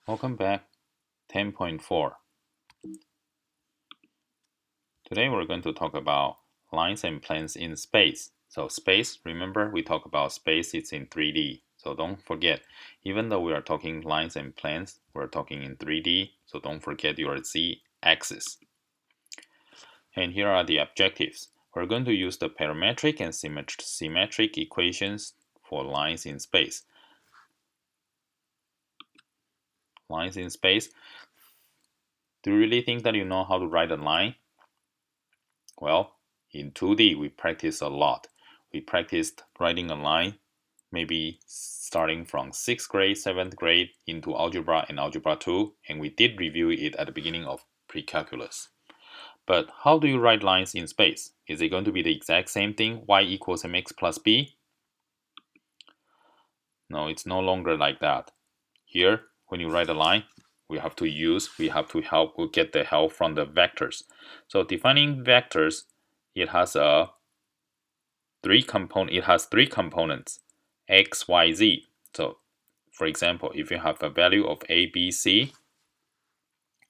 Welcome back. 10.4. Today we're going to talk about lines and planes in space. So space, remember we talk about space, it's in 3D. So don't forget, even though we are talking lines and planes, we're talking in 3D. So don't forget your z-axis. And here are the objectives. We're going to use the parametric and symmetric equations for lines in space. Lines in space. Do you really think that you know how to write a line? Well, in 2D, we practice a lot. We practiced writing a line, maybe starting from 6th grade, 7th grade into algebra and algebra 2, and we did review it at the beginning of pre-calculus. But how do you write lines in space? Is it going to be the exact same thing, y equals mx plus b? No, it's no longer like that. Here, when you write a line, we have to get the help from the vectors. So defining vectors, it has three components, x, y, z. So for example, if you have a value of a, b, c,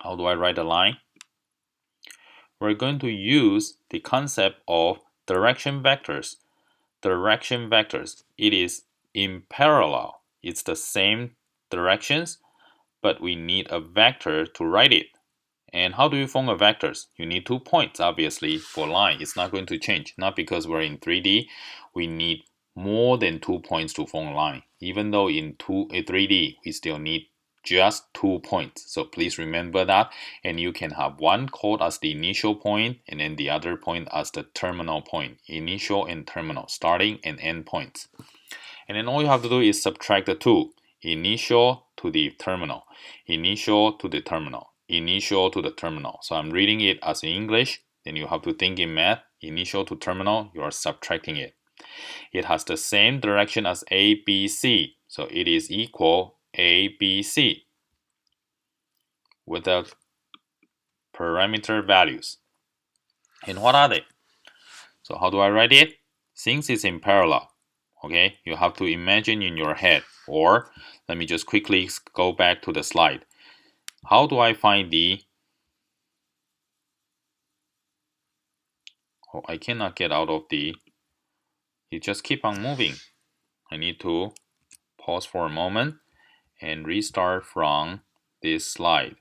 how do I write a line? We're going to use the concept of direction vectors. Direction vectors, it is in parallel. It's the same directions, but we need a vector to write it. And how do you form a vectors? You need 2 points, obviously, for line. It's not going to change. Not because we're in 3D, we need more than 2 points to form a line. Even though in 3D, we still need just 2 points. So please remember that. And you can have one called as the initial point, and then the other point as the terminal point. Initial and terminal, starting and end points. And then all you have to do is subtract the two. Initial to the terminal. Initial to the terminal. Initial to the terminal. So I'm reading it as in English. Then you have to think in math. Initial to terminal, you are subtracting it. It has the same direction as ABC. So it is equal ABC with the parameter values. And what are they? So how do I write it? Since it's in parallel, okay, you have to imagine in your head. Or let me just quickly go back to the slide. How do I find the... Oh, I cannot get out of the... You just keep on moving. I need to pause for a moment and restart from this slide.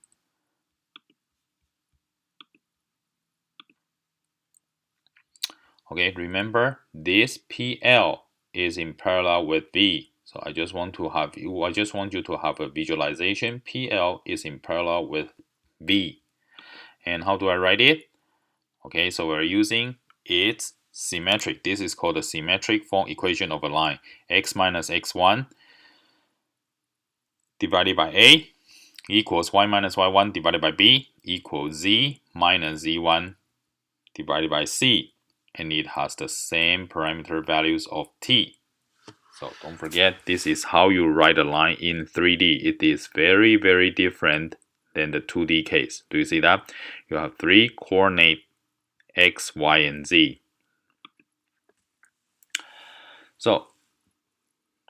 Okay, remember this PL is in parallel with V. So I just want you to have a visualization. PL is in parallel with V. And how do I write it? Okay, so we're using its symmetric. This is called the symmetric form equation of a line. X minus x1 divided by A equals y minus y1 divided by B equals z minus z1 divided by C. And it has the same parameter values of t. So don't forget, this is how you write a line in 3D. It is very, very different than the 2D case. Do you see that? You have 3 coordinate x, y, and z. So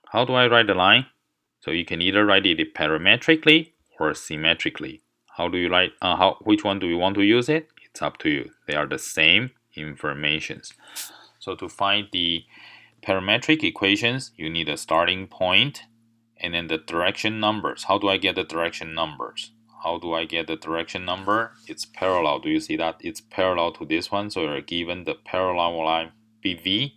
how do I write the line? So you can either write it parametrically or symmetrically. How do you write? Which one do you want to use it? It's up to you. They are the same informations. So to find the parametric equations, you need a starting point and then the direction numbers. How do I get the direction numbers? How do I get the direction number? It's parallel. Do you see that? It's parallel to this one. So you're given the parallel line BV,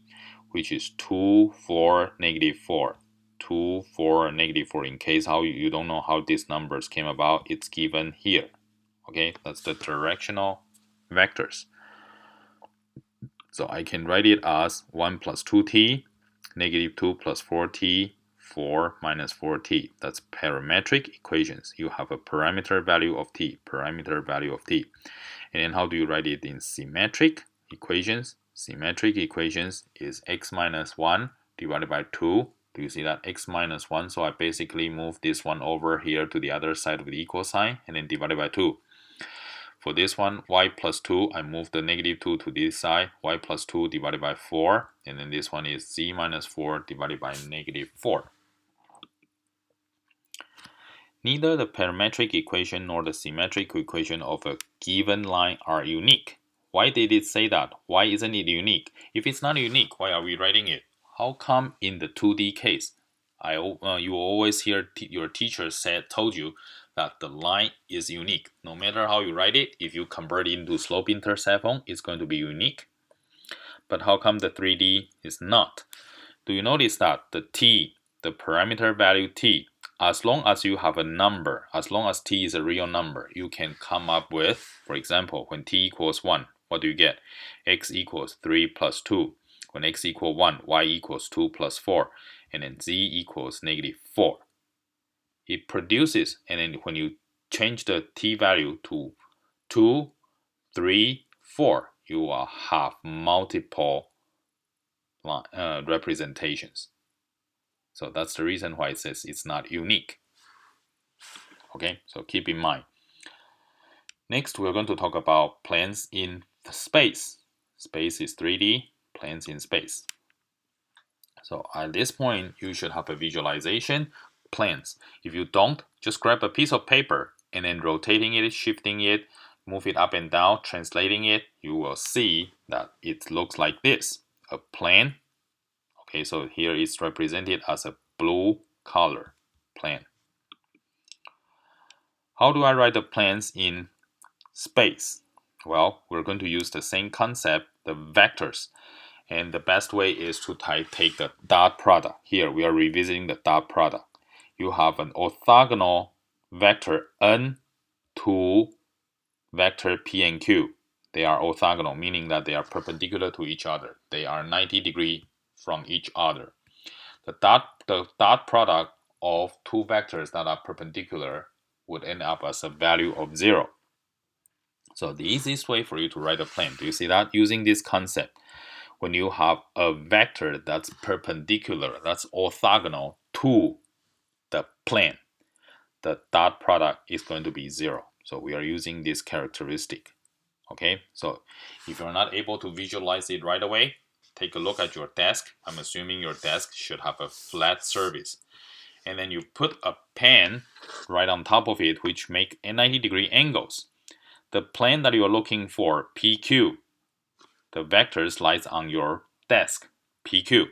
which is 2, 4, negative 4. 2, 4, negative 4. In case how you don't know how these numbers came about, it's given here. Okay, that's the directional vectors. So I can write it as 1 plus 2t, negative 2 plus 4t, 4 minus 4t. That's parametric equations. You have a parameter value of t, parameter value of t. And then how do you write it in symmetric equations? Symmetric equations is x minus 1 divided by 2. Do you see that? X minus 1. So I basically move this one over here to the other side with the equal sign and then divided by 2. For this one, y plus 2, I move the negative 2 to this side. Y plus 2 divided by 4. And then this one is z minus 4 divided by negative 4. Neither the parametric equation nor the symmetric equation of a given line are unique. Why did it say that? Why isn't it unique? If it's not unique, why are we writing it? How come in the 2D case, you always hear your teacher told you that the line is unique. No matter how you write it, if you convert it into slope-intercept form, it's going to be unique. But how come the 3D is not? Do you notice that the t, the parameter value t, as long as you have a number, as long as t is a real number, you can come up with, for example, when t equals 1, what do you get? X equals 3 plus 2. When x equals 1, y equals 2 plus 4. And then z equals negative 4. It produces, and then when you change the t value to 2, 3, 4, you will have multiple representations. So that's the reason why it says it's not unique. Okay, so keep in mind. Next, we're going to talk about planes in space. Space is 3D, planes in space. So at this point, you should have a visualization, planes. If you don't, just grab a piece of paper and then rotating it, shifting it, move it up and down, translating it, you will see that it looks like this. A plane. Okay, so here it's represented as a blue color plane. How do I write the planes in space? Well, we're going to use the same concept, the vectors. And the best way is to take the dot product. Here we are revisiting the dot product. You have an orthogonal vector n to vector p and q. They are orthogonal, meaning that they are perpendicular to each other. They are 90 degrees from each other. The dot product of two vectors that are perpendicular would end up as a value of 0. So the easiest way for you to write a plane, do you see that? Using this concept, when you have a vector that's perpendicular, that's orthogonal to the plane, the dot product is going to be 0. So we are using this characteristic. Okay, so if you're not able to visualize it right away, take a look at your desk. I'm assuming your desk should have a flat surface. And then you put a pen right on top of it, which make 90-degree angles. The plane that you're looking for, PQ, the vectors lies on your desk, PQ.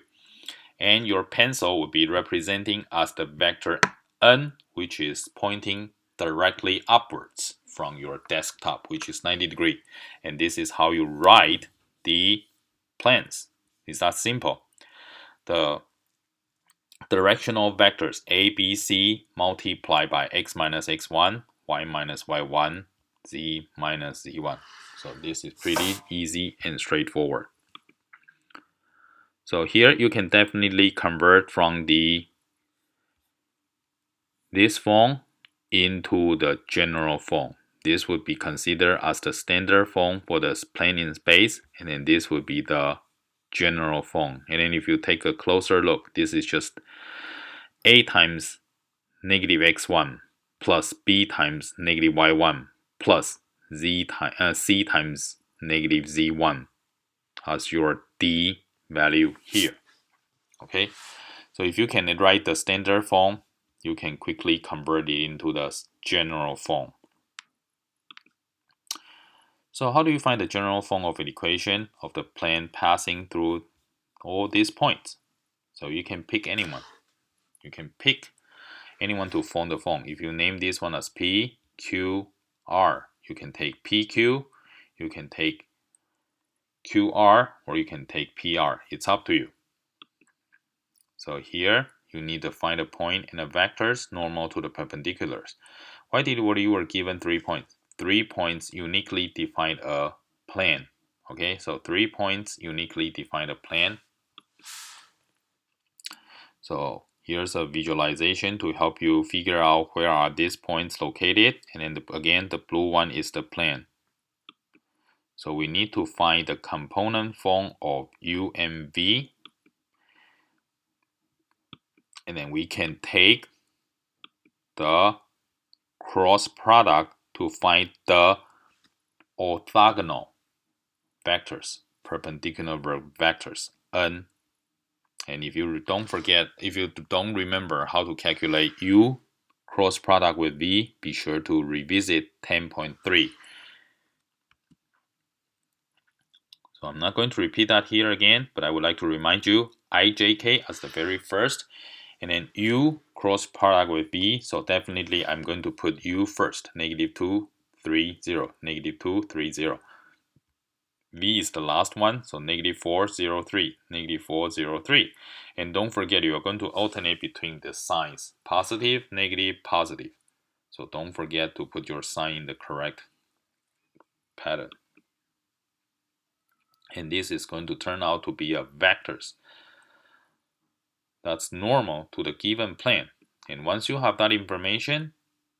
And your pencil will be representing as the vector N, which is pointing directly upwards from your desktop, which is 90 degrees. And this is how you write the planes. It's that simple. The directional vectors A, B, C multiplied by x minus x1, y minus y1, z minus z1. So this is pretty easy and straightforward. So here you can definitely convert from this form into the general form. This would be considered as the standard form for the plane in space, and then this would be the general form. And then if you take a closer look, this is just a times negative x1 plus b times negative y1 plus c times negative z1 as your d value here. Okay, so if you can write the standard form, you can quickly convert it into the general form. So how do you find the general form of an equation of the plane passing through all these points? So you can pick anyone. You can pick anyone to form the form. If you name this one as P, Q, R, you can take PQ, you can take QR, or you can take PR. It's up to you. So here, you need to find a point in the vectors normal to the perpendiculars. Why did you were given 3 points? 3 points uniquely define a plane. Okay, so 3 points uniquely define a plane. So here's a visualization to help you figure out where are these points located. And then again, the blue one is the plane. So we need to find the component form of U and V. And then we can take the cross product to find the orthogonal vectors, perpendicular vectors, N. And if you don't remember how to calculate U cross product with V, be sure to revisit 10.3. So I'm not going to repeat that here again, but I would like to remind you IJK as the very first, and then U cross product with V. So definitely I'm going to put U first, -2, 3, 0, -2, 3, 0. V is the last one, so -4, 0, 3, -4, 0, 3. And don't forget, you are going to alternate between the signs, positive, negative, positive. So don't forget to put your sign in the correct pattern. And this is going to turn out to be a vectors that's normal to the given plane. And once you have that information,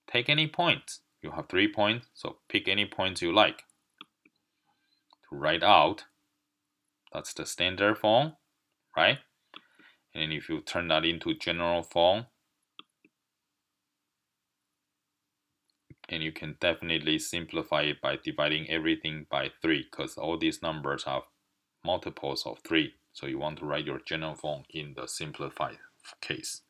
take any points. You have 3 points, so pick any points you like to write out. That's the standard form, right? And if you turn that into general form, and you can definitely simplify it by dividing everything by 3, because all these numbers have multiples of 3. So you want to write your general form in the simplified case.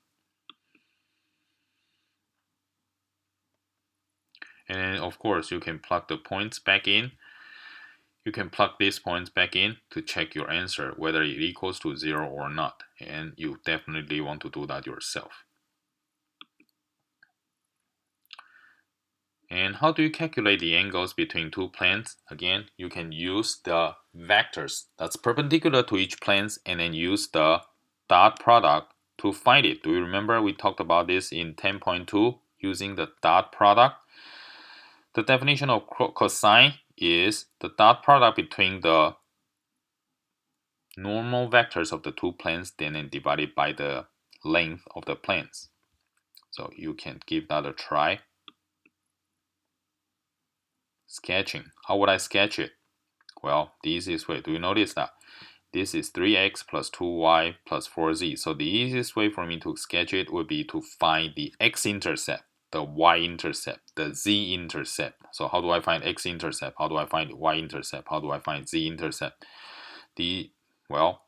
And then of course you can plug the points back in. You can plug these points back in to check your answer, whether it equals to 0 or not. And you definitely want to do that yourself. And how do you calculate the angles between two planes? Again, you can use the vectors that's perpendicular to each plane and then use the dot product to find it. Do you remember we talked about this in 10.2 using the dot product? The definition of cosine is the dot product between the normal vectors of the two planes then divided by the length of the planes. So you can give that a try. Sketching. How would I sketch it? Well, the easiest way, do you notice that? This is 3x plus 2y plus 4z. So the easiest way for me to sketch it would be to find the x-intercept, the y-intercept, the z-intercept. So how do I find x-intercept? How do I find y-intercept? How do I find z-intercept? Well,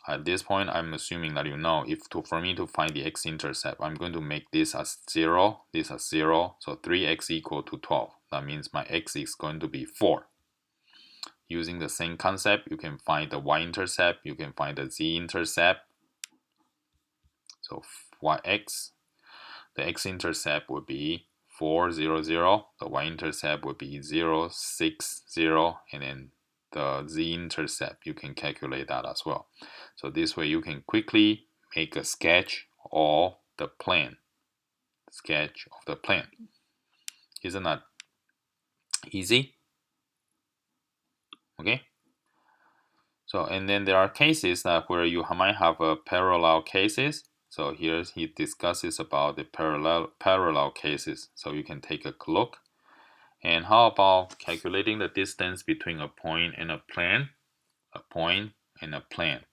at this point, I'm assuming that you know, for me to find the x-intercept, I'm going to make this as 0, this as 0, so 3x equal to 12. That means my x is going to be 4. Using the same concept, you can find the y-intercept, you can find the z-intercept. So yx, the x-intercept would be 4, 0, 0. The y-intercept would be 0, 6, 0. And then the z-intercept, you can calculate that as well. So this way you can quickly make a sketch of the plane. Sketch of the plane. Isn't that easy? Okay. So, and then there are cases that where you might have a parallel cases. So here he discusses about the parallel cases. So you can take a look. And how about calculating the distance between a point and a plane? A point and a plane.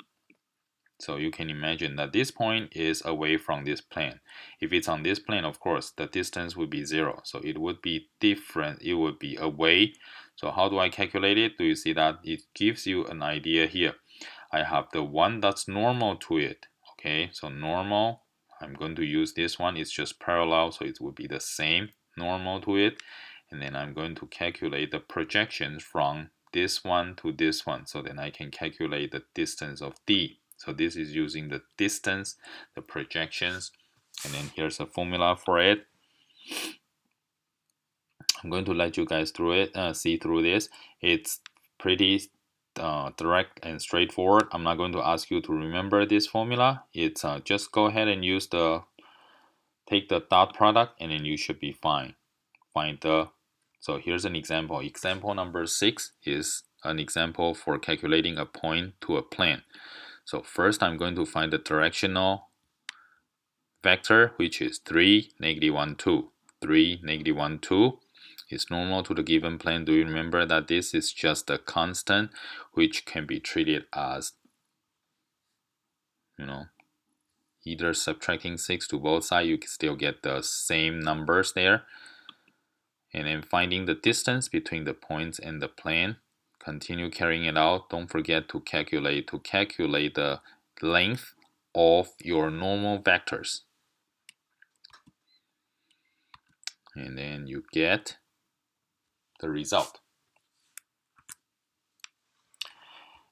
So you can imagine that this point is away from this plane. If it's on this plane, of course, the distance would be 0. So it would be different. It would be away. So how do I calculate it? Do you see that? It gives you an idea here. I have the one that's normal to it. Okay, so normal. I'm going to use this one. It's just parallel, so it would be the same normal to it. And then I'm going to calculate the projections from this one to this one. So then I can calculate the distance of D. So this is using the distance, the projections, and then here's a formula for it. I'm going to let you guys through it, see through this. It's pretty direct and straightforward. I'm not going to ask you to remember this formula. It's just go ahead and take the dot product, and then you should be fine. So here's an example. Example number 6 is an example for calculating a point to a plane. So first I'm going to find the directional vector, which is 3, -1, 2. 3, -1, 2 is normal to the given plane. Do you remember that this is just a constant which can be treated as, either subtracting 6 to both sides, you can still get the same numbers there. And then finding the distance between the points and the plane. Continue carrying it out. Don't forget to calculate the length of your normal vectors. and then you get the result.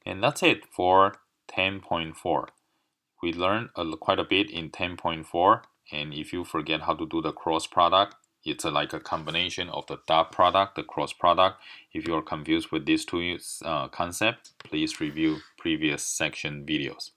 And that's it for 10.4. We learned quite a bit in 10.4, and if you forget how to do the cross product, it's like a combination of the dot product, the cross product. If you're confused with these two concepts, please review previous section videos.